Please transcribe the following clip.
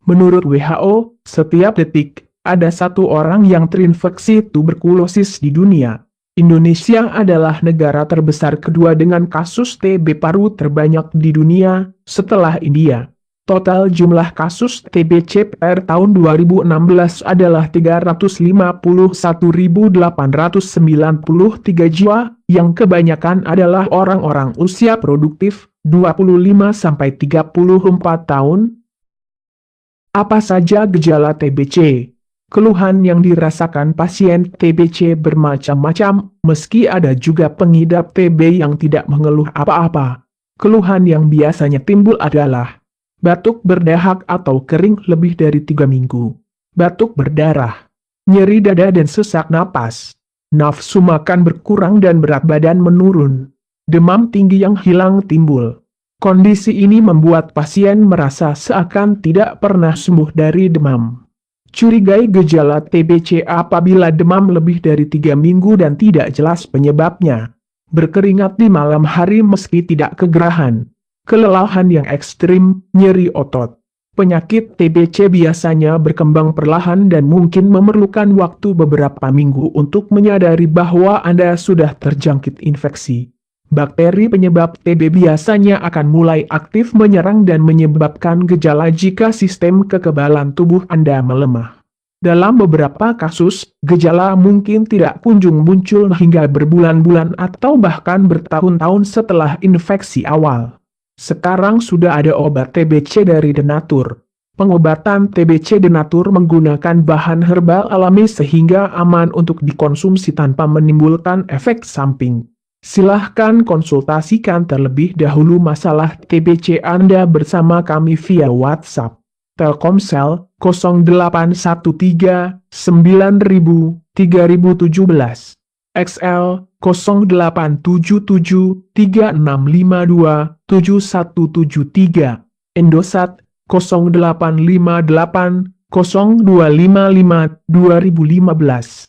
Menurut WHO, setiap detik, ada satu orang yang terinfeksi tuberkulosis di dunia. Indonesia adalah negara terbesar kedua dengan kasus TB paru terbanyak di dunia, setelah India. Total jumlah kasus TBC per tahun 2016 adalah 351.893 jiwa, yang kebanyakan adalah orang-orang usia produktif, 25-34 tahun. Apa saja gejala TBC? Keluhan yang dirasakan pasien TBC bermacam-macam, meski ada juga pengidap TB yang tidak mengeluh apa-apa. Keluhan yang biasanya timbul adalah batuk berdahak atau kering lebih dari 3 minggu, batuk berdarah, nyeri dada dan sesak napas, nafsu makan berkurang dan berat badan menurun, demam tinggi yang hilang timbul. Kondisi ini membuat pasien merasa seakan tidak pernah sembuh dari demam. Curigai gejala TBC apabila demam lebih dari 3 minggu dan tidak jelas penyebabnya. Berkeringat di malam hari meski tidak kegerahan. Kelelahan yang ekstrim, nyeri otot. Penyakit TBC biasanya berkembang perlahan dan mungkin memerlukan waktu beberapa minggu untuk menyadari bahwa Anda sudah terjangkit infeksi. Bakteri penyebab TB biasanya akan mulai aktif menyerang dan menyebabkan gejala jika sistem kekebalan tubuh Anda melemah. Dalam beberapa kasus, gejala mungkin tidak kunjung muncul hingga berbulan-bulan atau bahkan bertahun-tahun setelah infeksi awal. Sekarang sudah ada obat TBC dari Denatur. Pengobatan TBC Denatur menggunakan bahan herbal alami sehingga aman untuk dikonsumsi tanpa menimbulkan efek samping. Silahkan konsultasikan terlebih dahulu masalah TBC Anda bersama kami via WhatsApp. Telkomsel 0813 9000 3017, XL 0877 3652 7173, Indosat 0858 0255 2015.